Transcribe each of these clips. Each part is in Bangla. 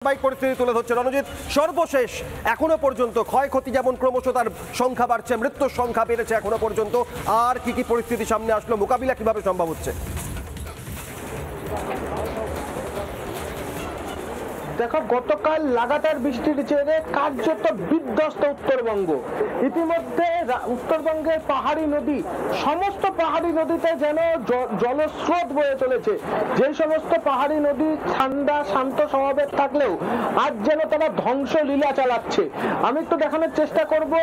বাইক পরিস্থিতি তুলে ধরছে রণজিৎ। সর্বশেষ এখনো পর্যন্ত ক্ষয়ক্ষতি যেমন ক্রমশ তার সংখ্যা বাড়ছে, মৃত্যুর সংখ্যা বেড়েছে এখনো পর্যন্ত, আর কি কি পরিস্থিতি সামনে আসলো, মোকাবিলা কিভাবে সম্ভব হচ্ছে? দেখো, গতকাল লাগাতার বৃষ্টির জেরে কার্যত বিধ্বস্ত উত্তরবঙ্গ। ইতিমধ্যে উত্তরবঙ্গের পাহাড়ি নদী, সমস্ত পাহাড়ি নদীতে যেন জলস্রোত বয়ে চলেছে। যে সমস্ত পাহাড়ি নদী ঠান্ডা শান্ত স্বভাবের থাকলেও আজ যেন তারা ধ্বংসলীলা চালাচ্ছে। আমি একটু দেখানোর চেষ্টা করব।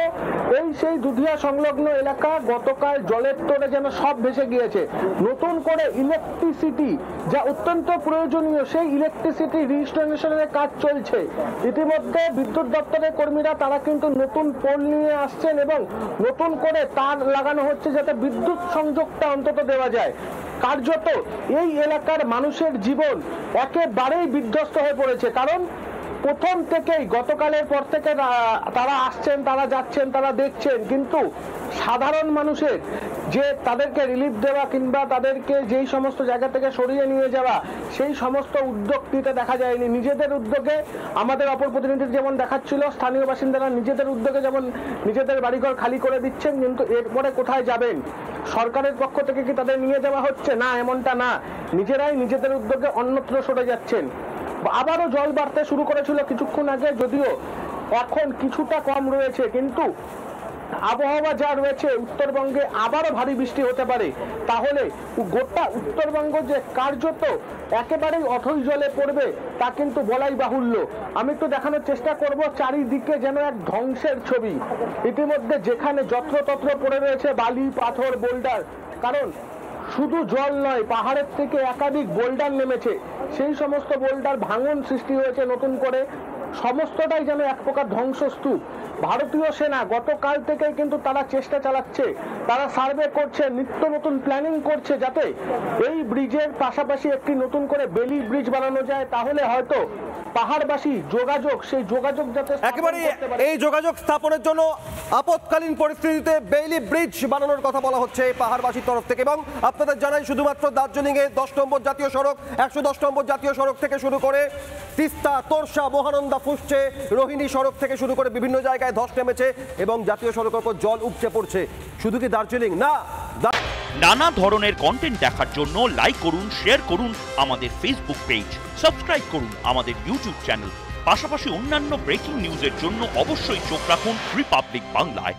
এই সেই দুধিয়া সংলগ্ন এলাকা গতকাল জলের তোড়ে যেন সব ভেসে গিয়েছে। নতুন করে ইলেকট্রিসিটি, যা অত্যন্ত প্রয়োজনীয়, সেই ইলেকট্রিসিটি রিস্টোরেশনের কাজ চলছে। ইতিমধ্যে বিদ্যুৎ দপ্তরের কর্মীরা তারা কিন্তু নতুন পোল নিয়ে আসছেন এবং নতুন করে তার লাগানো হচ্ছে যাতে বিদ্যুৎ সংযোগটা অন্তত দেওয়া যায়। কার্যত এই এলাকার মানুষের জীবন একেবারেই বিধ্বস্ত হয়ে পড়েছে। কারণ প্রথম থেকেই গতকালের পর থেকে তারা আসছেন, তারা যাচ্ছেন, তারা দেখছেন, কিন্তু সাধারণ মানুষের যে তাদেরকে রিলিফ দেওয়া কিংবা তাদেরকে যেই সমস্ত জায়গা থেকে সরিয়ে নিয়ে যাওয়া, সেই সমস্ত উদ্যোগ নিতে দেখা যায়নি। নিজেদের উদ্যোগে আমাদের অপর প্রতিনিধি যেমন দেখাচ্ছিল, স্থানীয় বাসিন্দারা নিজেদের উদ্যোগে যেমন নিজেদের বাড়িঘর খালি করে দিচ্ছেন, কিন্তু এরপরে কোথায় যাবেন? সরকারের পক্ষ থেকে কি তাদের নিয়ে যাওয়া হচ্ছে? না, এমনটা না। নিজেরাই নিজেদের উদ্যোগে অন্যত্র সরে যাচ্ছেন। আবারও জল বাড়তে শুরু করেছিল কিছুক্ষণ আগে, যদিও এখন কিছুটা কম রয়েছে, কিন্তু আবহাওয়া যা রয়েছে উত্তরবঙ্গে আবারও ভারী বৃষ্টি হতে পারে। তাহলে গোটা উত্তরবঙ্গ যে কার্যত একেবারেই অথই জলে পড়বে তা কিন্তু বলাই বাহুল্য। আমি একটু দেখানোর চেষ্টা করব, চারিদিকে যেন এক ধ্বংসের ছবি। ইতিমধ্যে যেখানে যত্রতত্র পড়ে রয়েছে বালি, পাথর, বোল্ডার। কারণ শুধু জল নয়, পাহাড়ের থেকে একাধিক বোল্ডার নেমেছে। সেই সমস্ত বোল্ডার ভাঙন সৃষ্টি হয়েছে নতুন করে। সমস্তটাই যেন এক প্রকার ধ্বংসস্তূপ। ভারতীয় সেনা গতকাল থেকেই কিন্তু তারা চেষ্টা চালাচ্ছে, তারা সার্ভে করছে, নিত্য নতুন প্ল্যানিং করছে, যাতে এই ব্রিজের পাশাপাশি একটি নতুন করে বেলি ব্রিজ বানানো যায়। তাহলে হয়তো পাহাড়বাসী যোগাযোগ, সেই যোগাযোগ যাতে একেবারে এই যোগাযোগ স্থাপনের জন্য আপৎকালীন পরিস্থিতিতে বেইলি ব্রিজ বানানোর কথা বলা হচ্ছে পাহাড়বাসীর তরফ থেকে। এবং আপনাদের জানাই, শুধুমাত্র দার্জিলিংয়ে 10 নম্বর জাতীয় সড়ক, 110 নম্বর জাতীয় সড়ক থেকে শুরু করে তিস্তা, তোরসা, মহানন্দা, ফুসছে, রোহিণী সড়ক থেকে শুরু করে বিভিন্ন জায়গায় ধস নেমেছে এবং জাতীয় সড়কের উপর জল উপচে পড়ছে। শুধু কি দার্জিলিং না, নানা ধরনের কন্টেন্ট দেখার জন্য লাইক করুন, শেয়ার করুন আমাদের ফেসবুক পেজ, সাবস্ক্রাইব করুন আমাদের ইউটিউব চ্যানেল। পাশাপাশি অন্যান্য ব্রেকিং নিউজের জন্য অবশ্যই চোখ রাখুন রিপাবলিক বাংলায়।